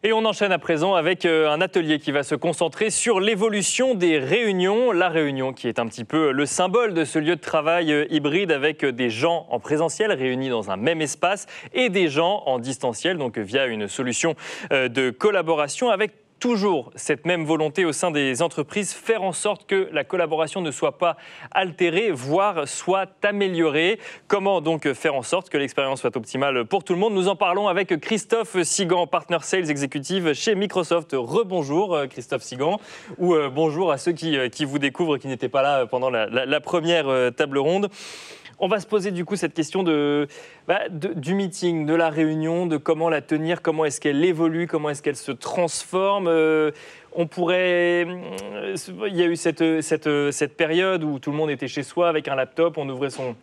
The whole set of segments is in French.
Et on enchaîne à présent avec un atelier qui va se concentrer sur l'évolution des réunions. La réunion qui est un petit peu le symbole de ce lieu de travail hybride avec des gens en présentiel réunis dans un même espace et des gens en distanciel, donc via une solution de collaboration avec toujours cette même volonté au sein des entreprises, faire en sorte que la collaboration ne soit pas altérée, voire soit améliorée. Comment donc faire en sorte que l'expérience soit optimale pour tout le monde? Nous en parlons avec Christophe Sigan, Partner Sales Executive chez Microsoft. Rebonjour Christophe Sigan, ou bonjour à ceux qui vous découvrent, qui n'étaient pas là pendant la première table ronde. On va se poser du coup cette question du meeting, de la réunion, de comment la tenir, comment est-ce qu'elle évolue, comment est-ce qu'elle se transforme. Il y a eu cette période où tout le monde était chez soi avec un laptop, on ouvrait son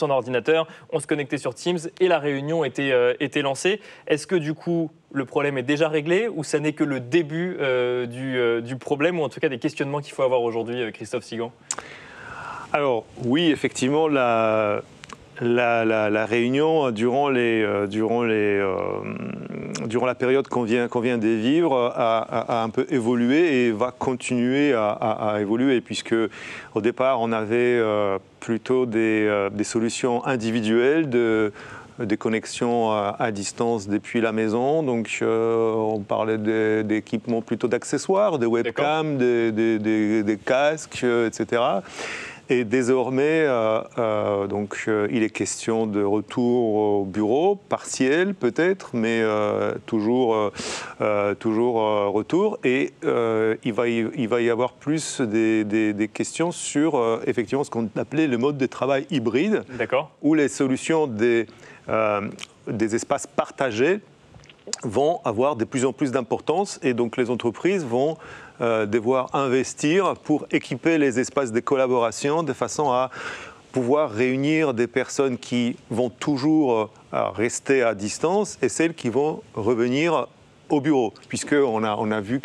ordinateur, on se connectait sur Teams et la réunion était lancée. Est-ce que du coup le problème est déjà réglé ou ça n'est que le début du problème, ou en tout cas des questionnements qu'il faut avoir aujourd'hui, Christophe Sigan? Alors oui, effectivement, la réunion durant la période qu'on vient de vivre a un peu évolué et va continuer à évoluer, puisque au départ on avait plutôt des solutions individuelles des connexions à distance depuis la maison. Donc on parlait d'équipements plutôt d'accessoires, des webcams, des casques, etc. Et désormais, il est question de retour au bureau, partiel peut-être, mais toujours retour. Et il va y avoir plus des questions sur effectivement ce qu'on appelait le mode de travail hybride, où les solutions des espaces partagés vont avoir de plus en plus d'importance, et donc les entreprises vont devoir investir pour équiper les espaces de collaboration de façon à pouvoir réunir des personnes qui vont toujours rester à distance et celles qui vont revenir au bureau, puisqu'on a vu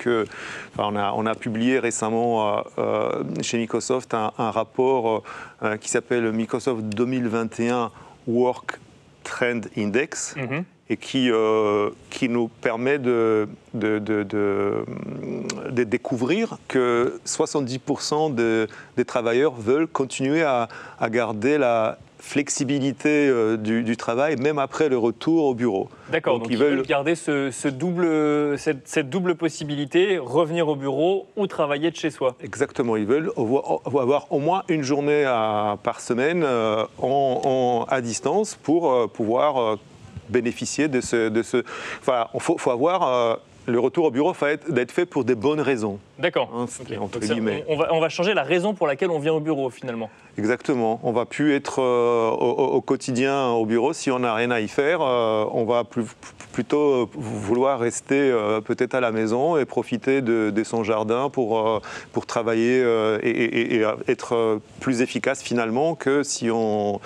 on a publié récemment chez Microsoft un rapport qui s'appelle Microsoft 2021 Work Trend Index, et qui nous permet de découvrir que 70% des travailleurs veulent continuer à garder la flexibilité du travail, même après le retour au bureau. D'accord, donc ils veulent garder cette double possibilité, revenir au bureau ou travailler de chez soi. Exactement, ils veulent avoir au moins une journée par semaine à distance pour pouvoir bénéficier de ce. Enfin, il faut avoir. Le retour au bureau va être fait pour des bonnes raisons. D'accord. Entre guillemets. On va changer la raison pour laquelle on vient au bureau, finalement. Exactement. On ne va plus être au quotidien au bureau si on n'a rien à y faire. On va plutôt vouloir rester peut-être à la maison et profiter de son jardin pour travailler et être plus efficace finalement que si on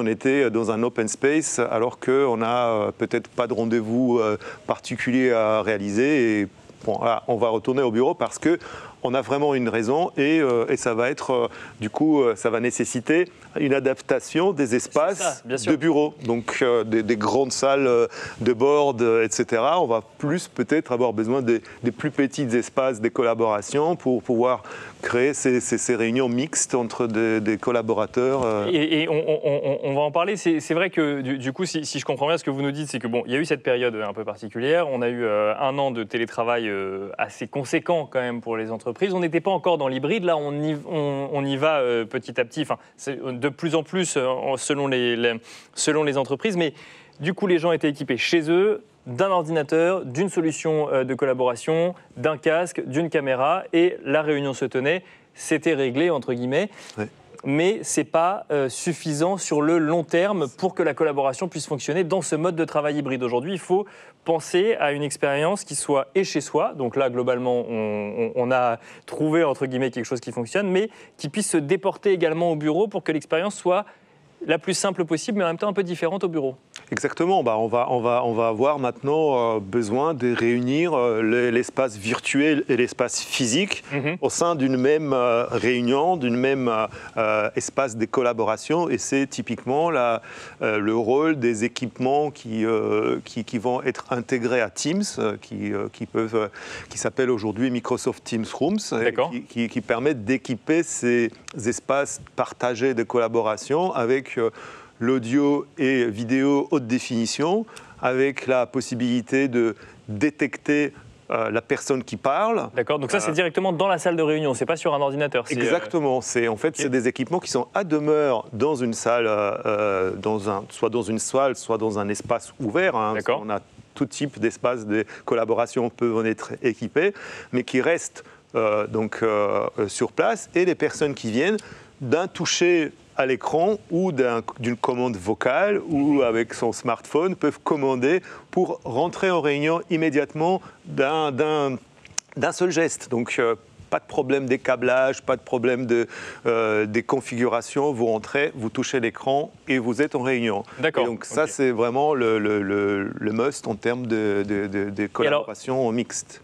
était dans un open space alors qu'on n'a peut-être pas de rendez-vous particulier à réaliser. Et bon, là, on va retourner au bureau parce qu'on a vraiment une raison et ça va être, du coup, ça va nécessiter une adaptation des espaces de bureau. Donc des grandes salles de board, etc. On va plus peut-être avoir besoin des plus petits espaces de collaboration pour pouvoir créer ces réunions mixtes entre des collaborateurs. Et on va en parler. C'est vrai que du coup, si je comprends bien ce que vous nous dites, c'est que bon, il y a eu cette période un peu particulière. On a eu un an de télétravail assez conséquent quand même pour les entreprises. On n'était pas encore dans l'hybride. Là, on y va petit à petit. Enfin, c'est de plus en plus selon les entreprises. Mais du coup, les gens étaient équipés chez eux d'un ordinateur, d'une solution de collaboration, d'un casque, d'une caméra, et la réunion se tenait. C'était réglé, entre guillemets. Ouais. Mais ce n'est pas suffisant sur le long terme pour que la collaboration puisse fonctionner dans ce mode de travail hybride. Aujourd'hui, il faut penser à une expérience qui soit chez soi. Donc là, globalement, on a trouvé, entre guillemets, quelque chose qui fonctionne, mais qui puisse se déporter également au bureau pour que l'expérience soit la plus simple possible, mais en même temps un peu différente au bureau. Exactement. On va avoir maintenant besoin de réunir l'espace virtuel et l'espace physique au sein d'une même réunion, d'une même espace de collaboration. Et c'est typiquement le rôle des équipements qui vont être intégrés à Teams, qui s'appellent aujourd'hui Microsoft Teams Rooms, qui permettent d'équiper ces espaces partagés de collaboration avec l'audio et vidéo haute définition, avec la possibilité de détecter la personne qui parle. D'accord, donc ça c'est directement dans la salle de réunion, c'est pas sur un ordinateur. Exactement, c'est des équipements qui sont à demeure dans une salle, soit dans une salle, soit dans un espace ouvert. On a tout type d'espace de collaboration peuvent en être équipés, mais qui restent sur place, et les personnes qui viennent d'un toucher à l'écran ou d'une commande vocale ou avec son smartphone peuvent commander pour rentrer en réunion immédiatement d'un seul geste. Donc, pas de problème des câblages, pas de problème des configurations. Vous rentrez, vous touchez l'écran et vous êtes en réunion. D'accord. Et donc ça, c'est vraiment le must en termes de collaboration mixte.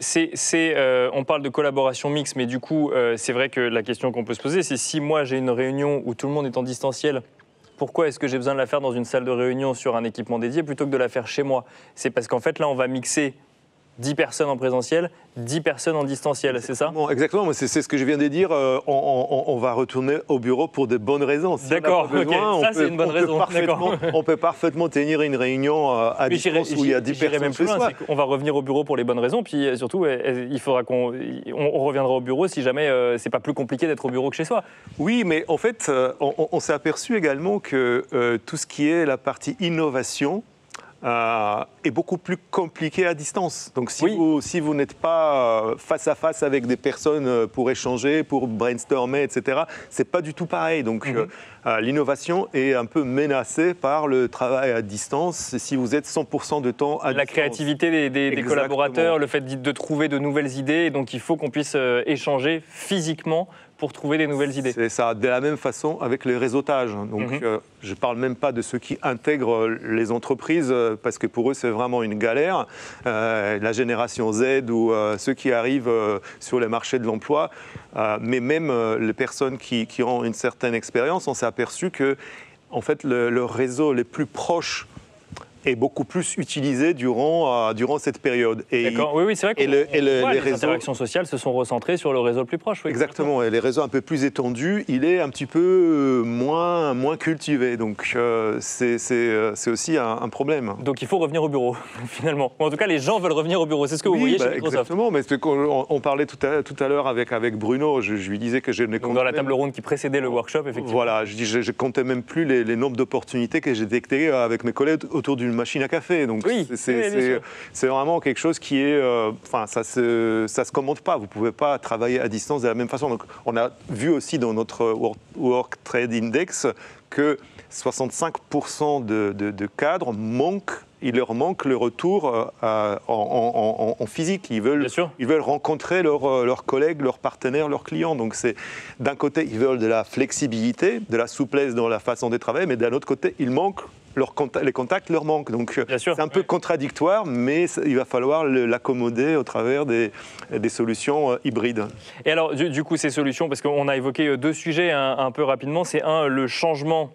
On parle de collaboration mixte, mais du coup, c'est vrai que la question qu'on peut se poser, c'est si moi j'ai une réunion où tout le monde est en distanciel, pourquoi est-ce que j'ai besoin de la faire dans une salle de réunion sur un équipement dédié plutôt que de la faire chez moi? C'est parce qu'en fait, là, on va mixer 10 personnes en présentiel, 10 personnes en distanciel, c'est ça? Exactement, c'est ce que je viens de dire. On va retourner au bureau pour de bonnes raisons. Si d'accord, ça c'est une bonne raison. On peut parfaitement tenir une réunion à distance où il y a 10 personnes. Même plus loin, on va revenir au bureau pour les bonnes raisons, puis surtout, il faudra qu'on reviendra au bureau si jamais c'est pas plus compliqué d'être au bureau que chez soi. Oui, mais en fait, on s'est aperçu également que tout ce qui est la partie innovation, est beaucoup plus compliqué à distance. Donc si vous n'êtes pas face à face avec des personnes pour échanger, pour brainstormer, etc., c'est pas du tout pareil. Donc l'innovation est un peu menacée par le travail à distance si vous êtes 100% de temps à distance. La créativité des collaborateurs, le fait de trouver de nouvelles idées, donc il faut qu'on puisse échanger physiquement pour trouver des nouvelles idées. C'est ça, de la même façon avec le réseautage. Donc, je ne parle même pas de ceux qui intègrent les entreprises, parce que pour eux, c'est vraiment une galère. La génération Z ou ceux qui arrivent sur les marchés de l'emploi, mais même les personnes qui ont une certaine expérience, on s'est aperçu que en fait, le réseau les plus proches est beaucoup plus utilisé durant cette période. D'accord, oui, c'est vrai que les interactions sociales se sont recentrées sur le réseau le plus proche. Oui, exactement, et les réseaux un peu plus étendus, il est un petit peu moins cultivé, donc c'est aussi un problème. Donc il faut revenir au bureau, finalement. En tout cas, les gens veulent revenir au bureau, c'est ce que vous voyez chez Microsoft. Exactement, mais on parlait tout à l'heure avec Bruno, je lui disais que je ne comptais... Dans la table ronde qui précédait le workshop, effectivement. Voilà, je comptais même plus les nombres d'opportunités que j'ai détectées avec mes collègues autour d'une machine à café. Donc c'est vraiment quelque chose qui est... ça se commente pas. Vous ne pouvez pas travailler à distance de la même façon. Donc on a vu aussi dans notre Work Trade Index que 65% de cadres il leur manque le retour en physique. Ils veulent rencontrer leurs collègues, leurs partenaires, leurs clients. Donc d'un côté, ils veulent de la flexibilité, de la souplesse dans la façon de travailler, mais d'un autre côté, les contacts leur manquent. Donc c'est un peu contradictoire, mais il va falloir l'accommoder au travers des solutions hybrides. Et alors, du coup, ces solutions, parce qu'on a évoqué deux sujets un peu rapidement, c'est le changement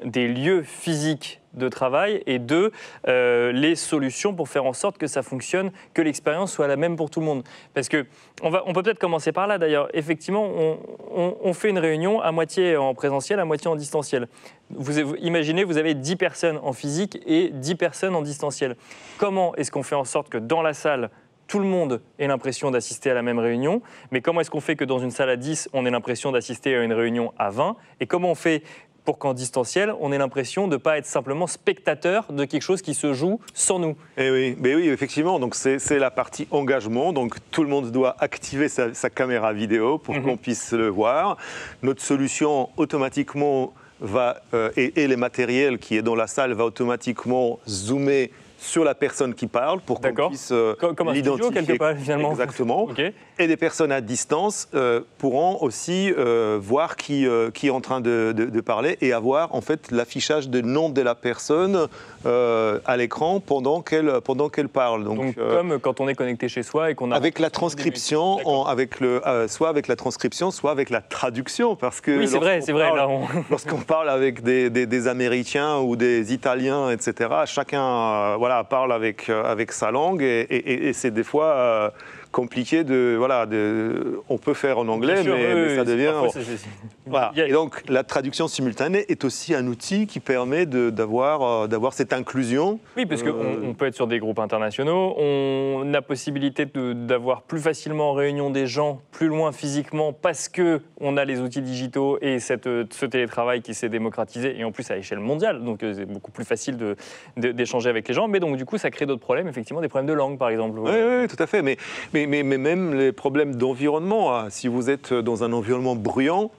des lieux physiques de travail, et deux, les solutions pour faire en sorte que ça fonctionne, que l'expérience soit la même pour tout le monde. Parce que on peut peut-être commencer par là d'ailleurs. Effectivement, on fait une réunion à moitié en présentiel, à moitié en distanciel. Vous imaginez, vous avez 10 personnes en physique et 10 personnes en distanciel. Comment est-ce qu'on fait en sorte que dans la salle, tout le monde ait l'impression d'assister à la même réunion, mais comment est-ce qu'on fait que dans une salle à 10, on ait l'impression d'assister à une réunion à 20, et comment on fait pour qu'en distanciel, on ait l'impression de ne pas être simplement spectateur de quelque chose qui se joue sans nous. Eh oui, mais oui, effectivement, donc c'est la partie engagement, donc tout le monde doit activer sa caméra vidéo pour qu'on puisse le voir. Notre solution automatiquement et les matériels qui est dans la salle va automatiquement zoomer sur la personne qui parle pour qu'on puisse comme un studio, quelque part, finalement. Exactement. Okay. Et des personnes à distance pourront aussi voir qui est en train de parler et avoir en fait l'affichage du nom de la personne à l'écran pendant qu'elle parle. Donc comme quand on est connecté chez soi et qu'on a... Avec la transcription, soit avec la transcription, soit avec la traduction. Parce que oui, c'est vrai. Lorsqu'on parle avec des Américains ou des Italiens, etc., chacun parle avec sa langue et c'est des fois compliqué on peut faire en anglais, mais ça devient... Voilà. Et donc, la traduction simultanée est aussi un outil qui permet d'avoir cette inclusion. Oui, parce qu'on peut être sur des groupes internationaux, on a possibilité d'avoir plus facilement en réunion des gens plus loin physiquement parce qu'on a les outils digitaux et ce télétravail qui s'est démocratisé, et en plus à échelle mondiale, donc c'est beaucoup plus facile d'échanger avec les gens, mais donc du coup ça crée d'autres problèmes, effectivement des problèmes de langue par exemple. Oui, tout à fait, mais même les problèmes d'environnement, si vous êtes dans un environnement bruyant,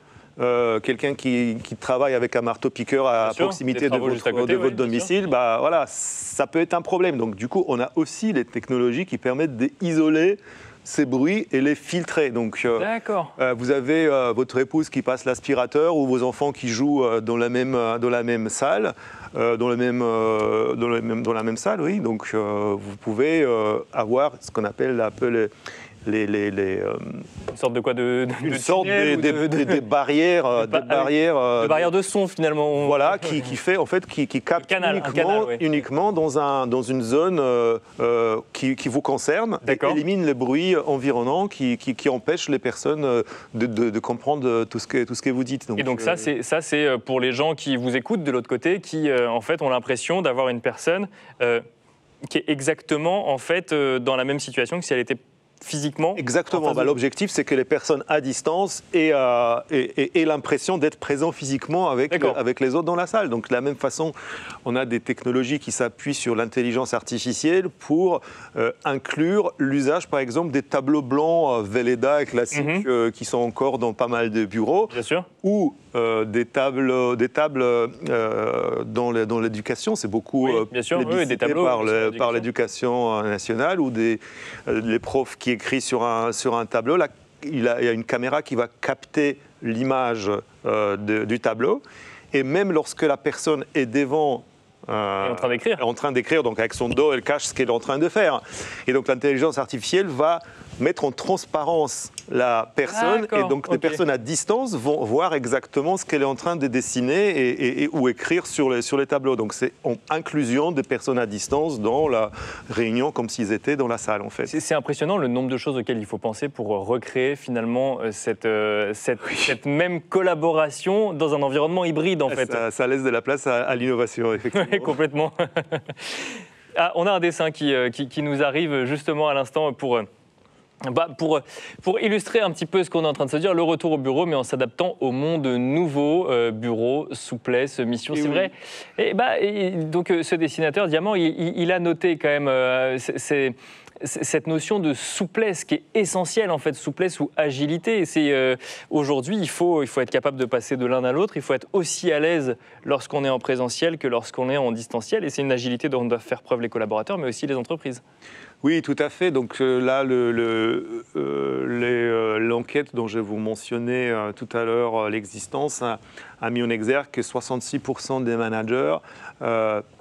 quelqu'un qui travaille avec un marteau-piqueur à proximité de votre domicile, ça peut être un problème. Donc du coup, on a aussi les technologies qui permettent d'isoler ces bruits et les filtrer. Donc vous avez votre épouse qui passe l'aspirateur ou vos enfants qui jouent dans la même salle. Dans la même salle, oui. Donc vous pouvez avoir ce qu'on appelle une sorte de quoi des barrières, des barrières de son finalement. Voilà, qui fait en fait qui capte uniquement dans une zone qui vous concerne, et élimine les bruits environnants qui empêchent les personnes de comprendre tout ce que vous dites. Et donc ça c'est pour les gens qui vous écoutent de l'autre côté, qui en fait ont l'impression d'avoir une personne qui est exactement en fait dans la même situation que si elle était physiquement. Exactement. L'objectif, c'est que les personnes à distance aient l'impression d'être présents physiquement avec les autres dans la salle. Donc, de la même façon, on a des technologies qui s'appuient sur l'intelligence artificielle pour inclure l'usage, par exemple, des tableaux blancs Velleda classiques qui sont encore dans pas mal de bureaux. Bien sûr. Ou des tables dans l'éducation, c'est beaucoup des tableaux par l'éducation nationale, ou les profs qui écrivent sur un tableau. Là, il y a une caméra qui va capter l'image du tableau, et même lorsque la personne est devant en train d'écrire, donc avec son dos, elle cache ce qu'elle est en train de faire. Et donc l'intelligence artificielle va mettre en transparence la personne, et donc les personnes à distance vont voir exactement ce qu'elle est en train de dessiner ou écrire sur les tableaux. Donc c'est en inclusion des personnes à distance dans la réunion comme s'ils étaient dans la salle en fait. C'est impressionnant le nombre de choses auxquelles il faut penser pour recréer finalement cette même collaboration dans un environnement hybride en fait. Ça laisse de la place à l'innovation effectivement. Oui, complètement. On a un dessin qui nous arrive justement à l'instant pour illustrer un petit peu ce qu'on est en train de se dire, le retour au bureau, mais en s'adaptant au monde nouveau, bureau, souplesse, mission, c'est vrai. Et donc ce dessinateur, Diamant, il a noté quand même cette notion de souplesse qui est essentielle, en fait, souplesse ou agilité. Aujourd'hui, il faut être capable de passer de l'un à l'autre, il faut être aussi à l'aise lorsqu'on est en présentiel que lorsqu'on est en distanciel, et c'est une agilité dont doivent faire preuve les collaborateurs, mais aussi les entreprises. Oui, tout à fait. Donc là, l'enquête dont je vous mentionnais tout à l'heure, l'existence, a mis en exergue que 66% des managers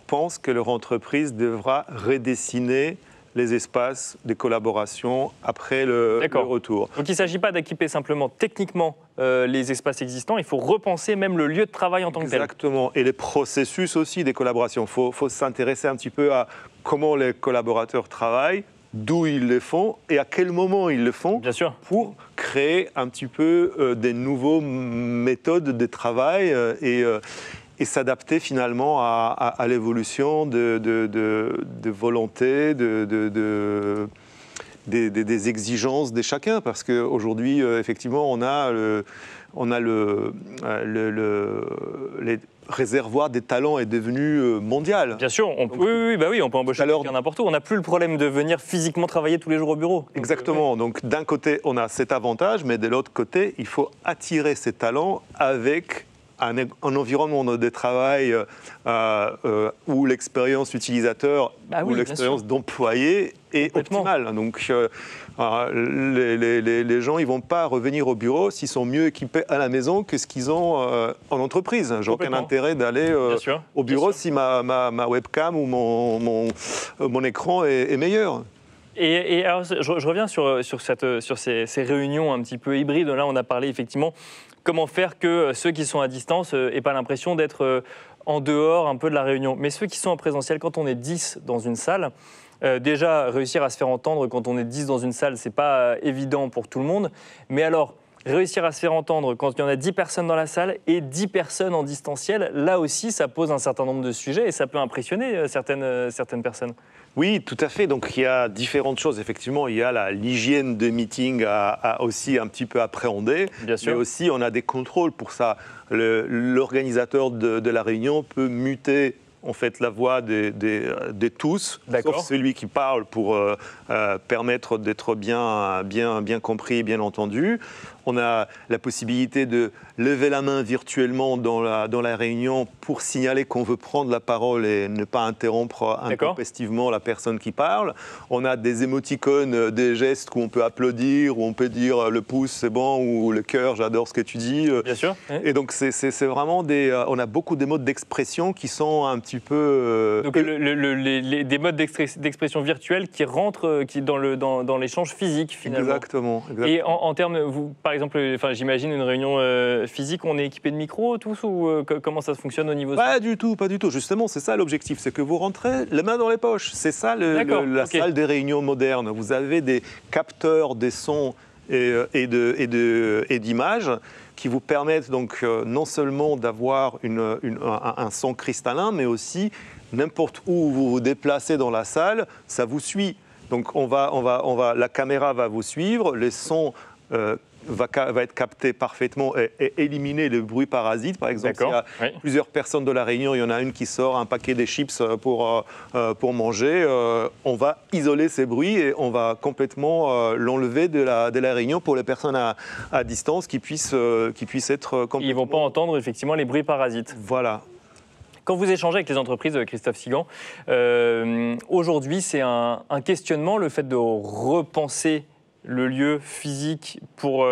pensent que leur entreprise devra redessiner les espaces de collaboration après le retour. Donc il ne s'agit pas d'équiper simplement techniquement les espaces existants, il faut repenser même le lieu de travail en tant que tel. Exactement, et les processus aussi des collaborations. Il faut s'intéresser un petit peu à comment les collaborateurs travaillent, d'où ils le font et à quel moment ils le font. Bien sûr. Pour créer un petit peu des nouveaux méthodes de travail et s'adapter finalement à l'évolution de volonté, des exigences de chacun. Parce qu'aujourd'hui, effectivement, on a les réservoir des talents est devenu mondial. Bien sûr, on peut embaucher quelqu'un n'importe où. On n'a plus le problème de venir physiquement travailler tous les jours au bureau. Exactement. Donc d'un côté, on a cet avantage, mais de l'autre côté, il faut attirer ces talents avec un environnement de travail où l'expérience utilisateur ou l'expérience d'employé est optimale. Donc, les gens ils vont pas revenir au bureau s'ils sont mieux équipés à la maison que ce qu'ils ont en entreprise. J'ai aucun intérêt d'aller au bureau si ma webcam ou mon écran est meilleur. Et alors, je reviens sur ces réunions un petit peu hybrides. Là, on a parlé effectivement comment faire que ceux qui sont à distance n'aient pas l'impression d'être en dehors un peu de la réunion. Mais ceux qui sont en présentiel, quand on est 10 dans une salle, déjà réussir à se faire entendre quand on est 10 dans une salle, c'est pas évident pour tout le monde. Mais alors, réussir à se faire entendre quand il y en a 10 personnes dans la salle et 10 personnes en distanciel, là aussi, ça pose un certain nombre de sujets et ça peut impressionner certaines personnes. Oui, tout à fait. Donc, il y a différentes choses. Effectivement, il y a l'hygiène de meeting à aussi un petit peu appréhender. Bien sûr. Mais aussi, on a des contrôles pour ça. L'organisateur de la réunion peut muter en fait la voix des tous, sauf celui qui parle pour permettre d'être bien compris et bien entendu. On a la possibilité de lever la main virtuellement dans la réunion pour signaler qu'on veut prendre la parole et ne pas interrompre intempestivement la personne qui parle. On a des émoticônes, des gestes où on peut applaudir, où on peut dire le pouce c'est bon ou le cœur j'adore ce que tu dis. Bien sûr. Et donc c'est vraiment on a beaucoup de modes d'expression qui sont un petit peu... Donc des modes d'expression virtuels qui rentrent dans l'échange physique finalement. Exactement. Et en termes, par exemple, j'imagine une réunion physique, on est équipé de micros tous ou comment ça fonctionne au niveau Pas du tout. Justement, c'est ça l'objectif, c'est que vous rentrez les mains dans les poches. C'est ça la salle des réunions modernes. Vous avez des capteurs des sons et d'images qui vous permettent donc non seulement d'avoir un son cristallin, mais aussi n'importe où vous vous déplacez dans la salle, ça vous suit. Donc la caméra va vous suivre, les sons va être capté parfaitement et éliminer les bruits parasites. Par exemple, s'il y a plusieurs personnes de la réunion, il y en a une qui sort un paquet de chips pour manger, on va isoler ces bruits et on va complètement l'enlever de la réunion pour les personnes à distance qui puissent être complètement... Ils ne vont pas entendre effectivement les bruits parasites. Voilà. Quand vous échangez avec les entreprises, Christophe Sigan, aujourd'hui c'est un questionnement, le fait de repenser le lieu physique pour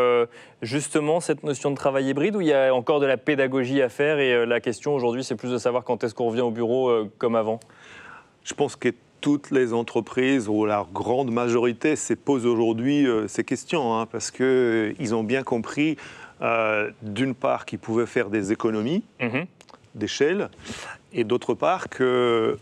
justement cette notion de travail hybride, où il y a encore de la pédagogie à faire et la question aujourd'hui c'est plus de savoir quand est-ce qu'on revient au bureau comme avant? Je pense que toutes les entreprises, ou la grande majorité, se posent aujourd'hui ces questions, parce qu'ils ont bien compris d'une part qu'ils pouvaient faire des économies d'échelle, et d'autre part que...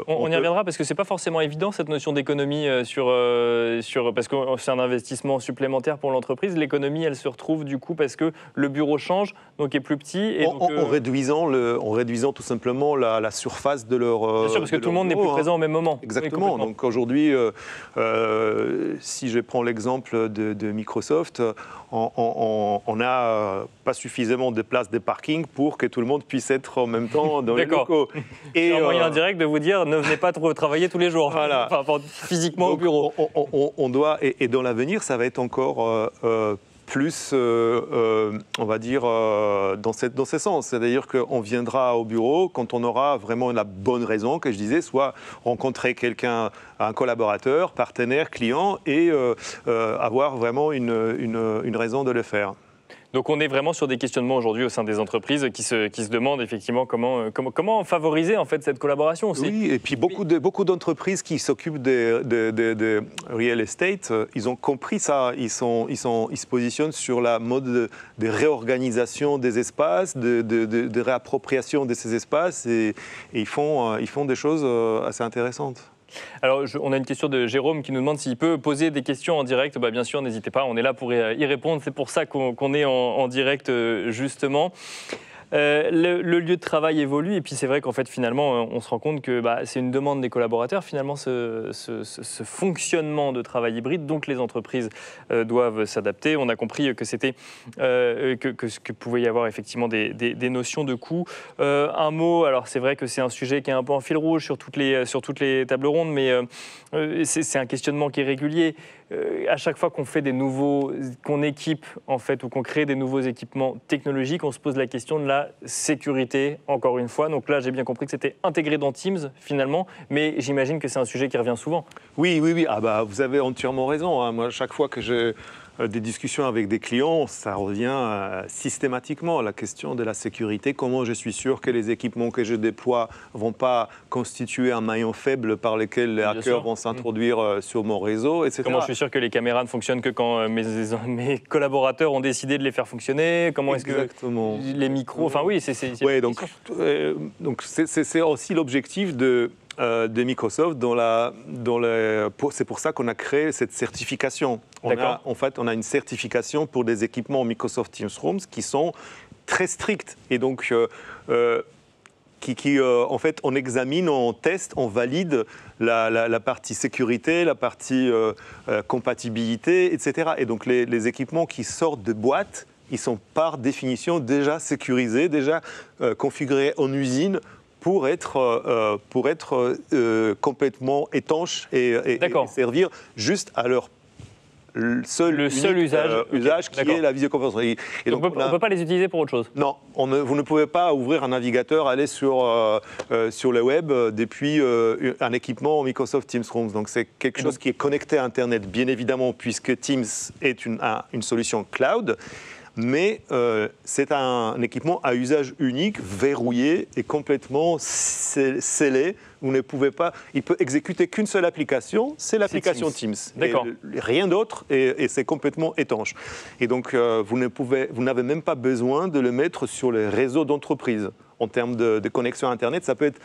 on y reviendra parce que ce n'est pas forcément évident cette notion d'économie parce que c'est un investissement supplémentaire pour l'entreprise. L'économie, elle se retrouve du coup parce que le bureau change, donc est plus petit. Et en réduisant tout simplement la surface de leur... Bien sûr, parce que tout le monde n'est plus présent au même moment. Exactement. Oui, donc aujourd'hui, si je prends l'exemple de Microsoft, on n'a pas suffisamment de places de parking pour que tout le monde puisse être en même temps dans les locaux. Et un moyen indirect de vous dire ne venez pas travailler tous les jours, voilà. Physiquement donc, au bureau. On doit, et dans l'avenir, ça va être encore plus, on va dire, dans ce sens. C'est-à-dire qu'on viendra au bureau quand on aura vraiment la bonne raison, que je disais, soit rencontrer quelqu'un, un collaborateur, partenaire, client, et avoir vraiment une raison de le faire. Donc on est vraiment sur des questionnements aujourd'hui au sein des entreprises qui se demandent effectivement comment favoriser en fait cette collaboration aussi. Oui, et puis beaucoup d'entreprises qui s'occupent de real estate, ils ont compris ça. Ils se positionnent sur la mode de réorganisation des espaces, de réappropriation de ces espaces, et ils font des choses assez intéressantes. Alors, on a une question de Jérôme qui nous demande s'il peut poser des questions en direct. Bien sûr, n'hésitez pas, on est là pour y répondre. C'est pour ça qu'on est en direct, justement. Le lieu de travail évolue et puis c'est vrai qu'en fait finalement on se rend compte que c'est une demande des collaborateurs finalement ce fonctionnement de travail hybride, donc les entreprises doivent s'adapter. On a compris que c'était que pouvait y avoir effectivement des notions de coût. Un mot, alors c'est vrai que c'est un sujet qui est un peu en fil rouge sur toutes les tables rondes, mais c'est un questionnement qui est régulier. à chaque fois qu'on fait qu'on équipe en fait ou qu'on crée des nouveaux équipements technologiques, on se pose la question de la sécurité encore une fois. Donc là, j'ai bien compris que c'était intégré dans Teams finalement, mais j'imagine que c'est un sujet qui revient souvent. Oui. Ah bah, vous avez entièrement raison. Hein. Moi, chaque fois que j'ai des discussions avec des clients, ça revient systématiquement à la question de la sécurité. Comment je suis sûr que les équipements que je déploie ne vont pas constituer un maillon faible par lequel les hackers vont s'introduire sur mon réseau, etc. Comment je suis sûr que les caméras ne fonctionnent que quand mes collaborateurs ont décidé de les faire fonctionner? Comment est-ce que les micros... Enfin oui, c'est donc c'est aussi l'objectif de Microsoft c'est pour ça qu'on a créé cette certification. On a une certification pour des équipements Microsoft Teams Rooms qui sont très stricts et donc en fait on examine, on teste, on valide la partie sécurité, la partie compatibilité, etc. Et donc les équipements qui sortent de boîte, ils sont par définition déjà sécurisés, déjà configurés en usine pour être complètement étanches et servir juste à leur seul usage qui est la visioconférence. Et donc, on ne peut pas les utiliser pour autre chose? Non, vous ne pouvez pas ouvrir un navigateur, aller sur le web depuis un équipement Microsoft Teams Rooms. Donc c'est quelque chose qui est connecté à Internet, bien évidemment, puisque Teams est une solution cloud. Mais c'est un équipement à usage unique, verrouillé et complètement scellé. Vous ne pouvez pas, il peut exécuter qu'une seule application, c'est l'application Teams. D'accord. Rien d'autre et c'est complètement étanche. Et donc vous n'avez même pas besoin de le mettre sur les réseaux d'entreprise. En termes de connexion à Internet, ça peut être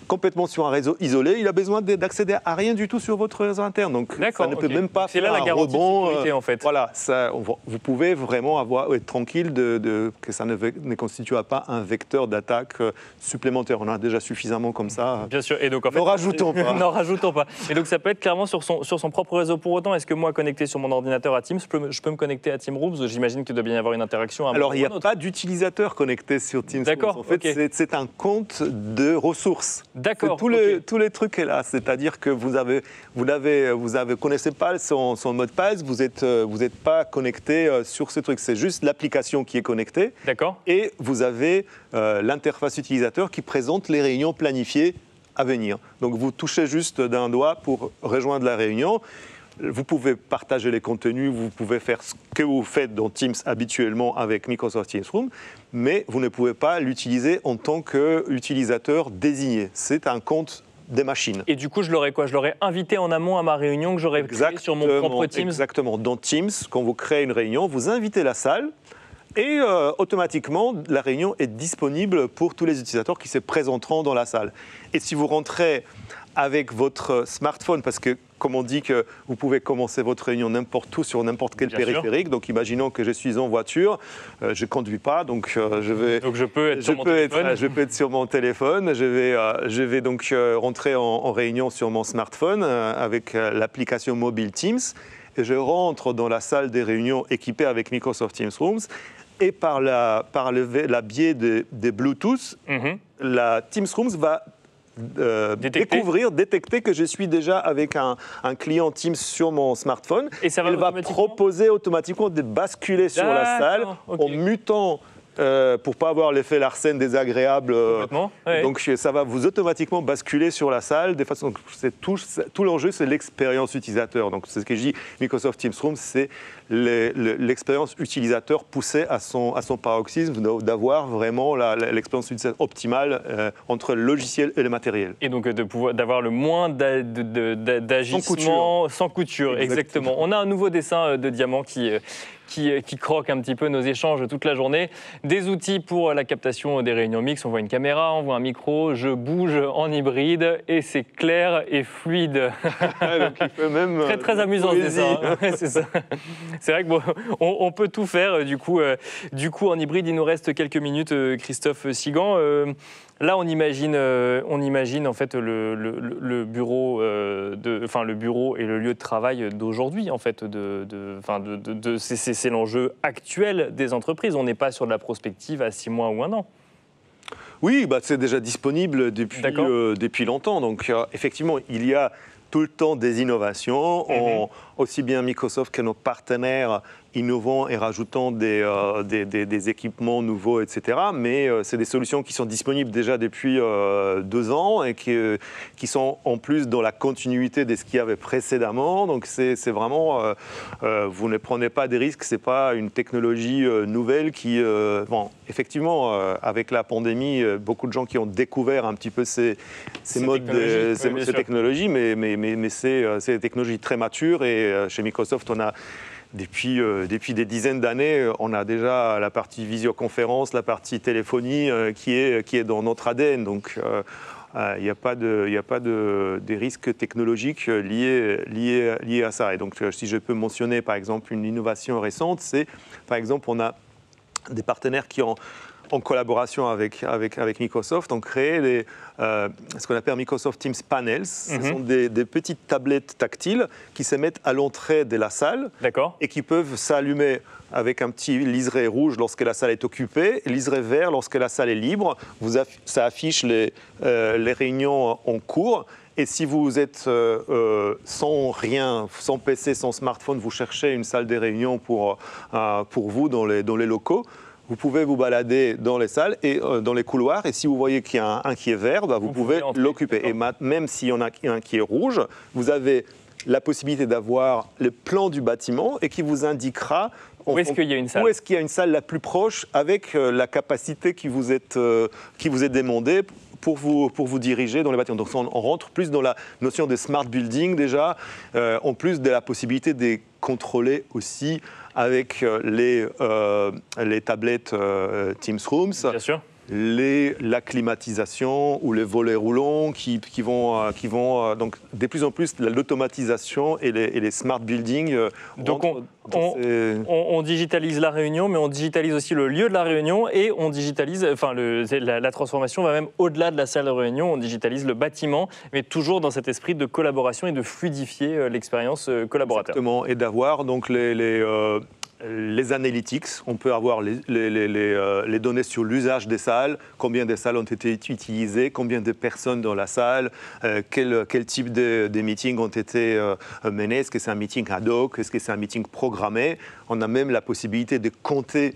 complètement sur un réseau isolé, il a besoin d'accéder à rien du tout sur votre réseau interne. Donc ça ne peut même pas faire un rebond. C'est là la garantie de sécurité en fait. Voilà, vous pouvez vraiment être tranquille que ça ne constitue pas un vecteur d'attaque supplémentaire. On en a déjà suffisamment comme ça. Bien sûr. Et donc, en fait, n'en rajoutons pas. N'en rajoutons pas. Et donc ça peut être clairement sur son propre réseau. Pour autant, est-ce que moi, connecté sur mon ordinateur à Teams, je peux me connecter à Team Rooms? J'imagine qu'il doit bien y avoir une interaction. Alors, il n'y a pas d'utilisateur connecté sur Teams Rooms. D'accord. En fait, c'est un compte de ressources. D'accord. Tous les trucs est là, c'est-à-dire que vous connaissez pas son mot de passe, vous êtes pas connecté sur ce truc. C'est juste l'application qui est connectée. D'accord. Et vous avez l'interface utilisateur qui présente les réunions planifiées à venir. Donc vous touchez juste d'un doigt pour rejoindre la réunion. Vous pouvez partager les contenus, vous pouvez faire ce que vous faites dans Teams habituellement avec Microsoft Teams Rooms, mais vous ne pouvez pas l'utiliser en tant qu'utilisateur désigné. C'est un compte des machines. Et du coup, je l'aurais invité en amont à ma réunion que j'aurais créée sur mon propre Teams? Exactement. Dans Teams, quand vous créez une réunion, vous invitez la salle et automatiquement, la réunion est disponible pour tous les utilisateurs qui se présenteront dans la salle. Et si vous rentrez avec votre smartphone, parce que comme on dit que vous pouvez commencer votre réunion n'importe où, sur n'importe quel périphérique. Donc imaginons que je suis en voiture, je ne conduis pas, donc je peux être sur mon téléphone, je vais donc rentrer en réunion sur mon smartphone avec l'application mobile Teams, et je rentre dans la salle des réunions équipée avec Microsoft Teams Rooms, et par le biais des Bluetooth, la Teams Rooms va détecter que je suis déjà avec un client Teams sur mon smartphone. Et ça va proposer automatiquement de basculer sur la salle en mutant pour ne pas avoir l'effet Larsen désagréable. Donc ça va vous automatiquement basculer sur la salle. Tout l'enjeu, c'est l'expérience utilisateur. Donc c'est ce que je dis, Microsoft Teams Rooms, c'est l'expérience utilisateur poussée à son paroxysme, d'avoir vraiment l'expérience utilisateur optimale entre le logiciel et le matériel. Et donc d'avoir le moins d'agissement sans couture. Exactement. On a un nouveau dessin de Diamant qui croque un petit peu nos échanges toute la journée. Des outils pour la captation des réunions mixtes. On voit une caméra, on voit un micro, je bouge en hybride et c'est clair et fluide. Donc il fait même très amusant ce dessin. C'est ça. C'est vrai qu'on peut tout faire. Du coup, en hybride, il nous reste quelques minutes, Christophe Sigan. Là, on imagine en fait le bureau, le bureau et le lieu de travail d'aujourd'hui. En fait, c'est l'enjeu actuel des entreprises. On n'est pas sur de la prospective à 6 mois ou 1 an. Oui, c'est déjà disponible depuis longtemps. Donc effectivement, il y a tout le temps des innovations, aussi bien Microsoft que nos partenaires innovant et rajoutant des équipements nouveaux, etc. Mais c'est des solutions qui sont disponibles déjà depuis 2 ans et qui sont en plus dans la continuité de ce qu'il y avait précédemment. Donc c'est vraiment, vous ne prenez pas des risques, c'est pas une technologie nouvelle qui, bon, effectivement, avec la pandémie, beaucoup de gens qui ont découvert un petit peu ces technologies, mais c'est des technologies très matures et chez Microsoft, on a depuis des dizaines d'années, on a déjà la partie visioconférence, la partie téléphonie qui est dans notre ADN. Donc, il n'y a pas des risques technologiques liés à ça. Et donc, si je peux mentionner, par exemple, une innovation récente, c'est, par exemple, on a des partenaires qui ont, en collaboration avec Microsoft, ont créé ce qu'on appelle Microsoft Teams Panels. Ce sont des petites tablettes tactiles qui se mettent à l'entrée de la salle et qui peuvent s'allumer avec un petit liseré rouge lorsque la salle est occupée, liseré vert lorsque la salle est libre. Ça affiche les réunions en cours. Et si vous êtes sans rien, sans PC, sans smartphone, vous cherchez une salle de réunion pour vous dans les locaux, vous pouvez vous balader dans les salles et dans les couloirs. Et si vous voyez qu'il y a un qui est vert, vous pouvez l'occuper. Et même s'il y en a un qui est rouge, vous avez la possibilité d'avoir le plan du bâtiment et qui vous indiquera où est-ce qu'il y a une salle. Où est-ce qu'il y a une salle la plus proche avec la capacité qui vous est demandée pour vous diriger dans les bâtiments. Donc on rentre plus dans la notion de smart building déjà, en plus de la possibilité de contrôler aussi avec les tablettes Teams Rooms. Bien sûr. La climatisation ou les volets roulants qui vont donc de plus en plus l'automatisation et les smart buildings. Donc on digitalise la réunion, mais on digitalise aussi le lieu de la réunion et on digitalise, enfin la transformation va même au-delà de la salle de réunion, on digitalise le bâtiment, mais toujours dans cet esprit de collaboration et de fluidifier l'expérience collaborateur. Exactement, et d'avoir donc les analytics, on peut avoir les données sur l'usage des salles, combien de salles ont été utilisées, combien de personnes dans la salle, quel type de meetings ont été menés, est-ce que c'est un meeting ad hoc, est-ce que c'est un meeting programmé. On a même la possibilité de compter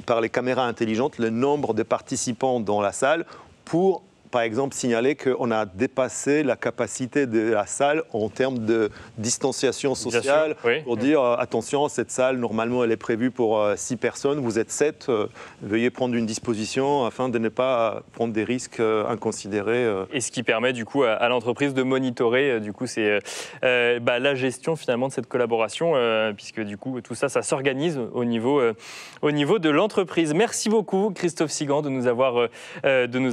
par les caméras intelligentes le nombre de participants dans la salle pour, par exemple, signaler qu'on a dépassé la capacité de la salle en termes de distanciation sociale, pour dire attention, cette salle, normalement, elle est prévue pour 6 personnes, vous êtes 7, veuillez prendre une disposition afin de ne pas prendre des risques inconsidérés. Et ce qui permet du coup à l'entreprise de monitorer, du coup, c'est la gestion finalement de cette collaboration, puisque du coup, tout ça, ça s'organise au niveau de l'entreprise. Merci beaucoup, Christophe Sigan, de nous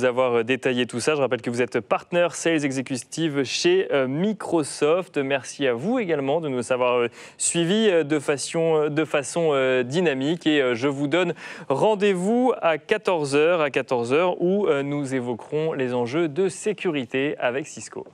avoir détaillé tout ça. Je rappelle que vous êtes partner Sales Executive chez Microsoft. Merci à vous également de nous avoir suivis de façon dynamique. Et je vous donne rendez-vous à 14h où nous évoquerons les enjeux de sécurité avec Cisco.